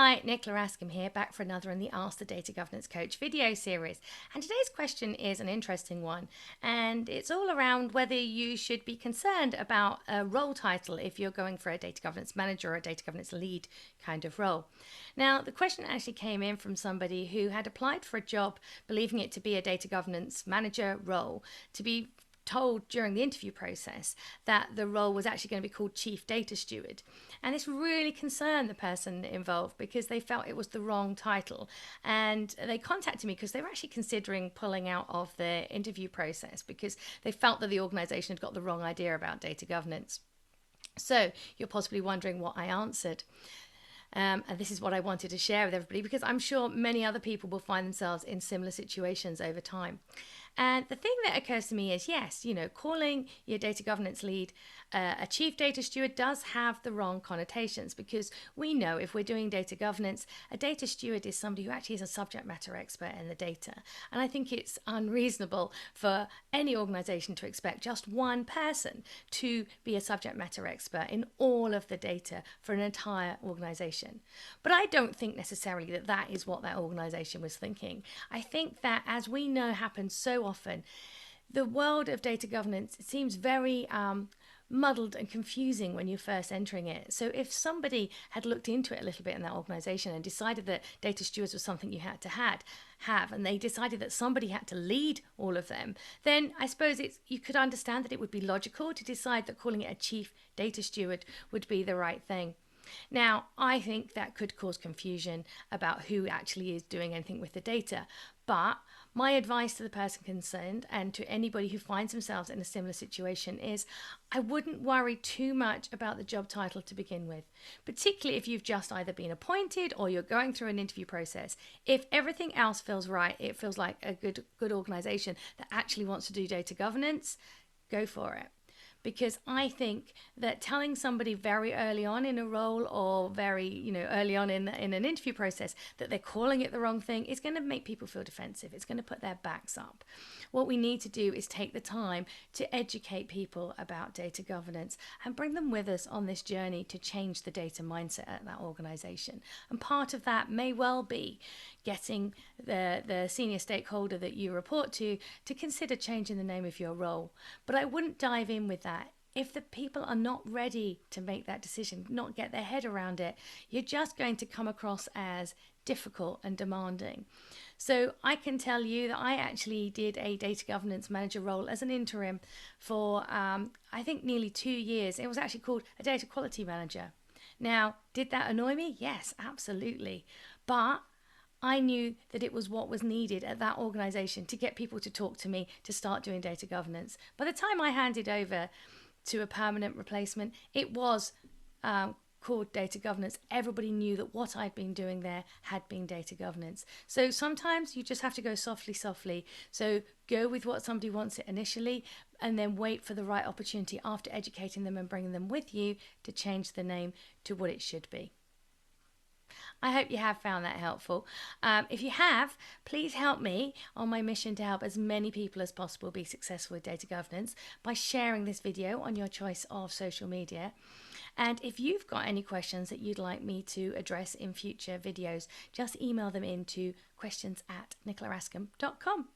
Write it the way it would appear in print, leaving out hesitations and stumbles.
Hi, Nicola Askham here, back for another in the Ask the Data Governance Coach video series. And today's question is an interesting one, and it's all around whether you should be concerned about a role title if you're going for a data governance manager or a data governance lead kind of role. Now, the question actually came in from somebody who had applied for a job believing it to be a data governance manager role, to be told during the interview process that the role was actually going to be called Chief Data Steward. And this really concerned the person involved because they felt it was the wrong title. And they contacted me because they were actually considering pulling out of the interview process because they felt that the organization had got the wrong idea about data governance. So you're possibly wondering what I answered. And this is what I wanted to share with everybody because I'm sure many other people will find themselves in similar situations over time. And the thing that occurs to me is, yes, calling your data governance lead a chief data steward does have the wrong connotations, because we know if we're doing data governance, a data steward is somebody who actually is a subject matter expert in the data. And I think it's unreasonable for any organization to expect just one person to be a subject matter expert in all of the data for an entire organization. But I don't think necessarily that that is what that organization was thinking. I think that, as we know happens so often, the world of data governance seems very muddled and confusing when you're first entering it. So if somebody had looked into it a little bit in that organization and decided that data stewards was something you had to have, and they decided that somebody had to lead all of them, then I suppose you could understand that it would be logical to decide that calling it a chief data steward would be the right thing. Now, I think that could cause confusion about who actually is doing anything with the data. But my advice to the person concerned and to anybody who finds themselves in a similar situation is I wouldn't worry too much about the job title to begin with, particularly if you've just either been appointed or you're going through an interview process. If everything else feels right, it feels like a good organization that actually wants to do data governance, go for it. Because I think that telling somebody very early on in a role or very, early on in an interview process that they're calling it the wrong thing is going to make people feel defensive. It's going to put their backs up. What we need to do is take the time to educate people about data governance and bring them with us on this journey to change the data mindset at that organization. And part of that may well be getting the senior stakeholder that you report to consider changing the name of your role. But I wouldn't dive in with that. If the people are not ready to make that decision, not get their head around it, you're just going to come across as difficult and demanding. So I can tell you that I actually did a data governance manager role as an interim for, I think, nearly 2 years. It was actually called a data quality manager. Now, did that annoy me? Yes, absolutely. But I knew that it was what was needed at that organization to get people to talk to me to start doing data governance. By the time I handed over to a permanent replacement, it was called data governance. Everybody knew that what I'd been doing there had been data governance. So sometimes you just have to go softly. So go with what somebody wants it initially, and then wait for the right opportunity after educating them and bringing them with you to change the name to what it should be. I hope you have found that helpful. If you have, please help me on my mission to help as many people as possible be successful with data governance by sharing this video on your choice of social media. And if you've got any questions that you'd like me to address in future videos, just email them in to questions@nicolaaskham.com.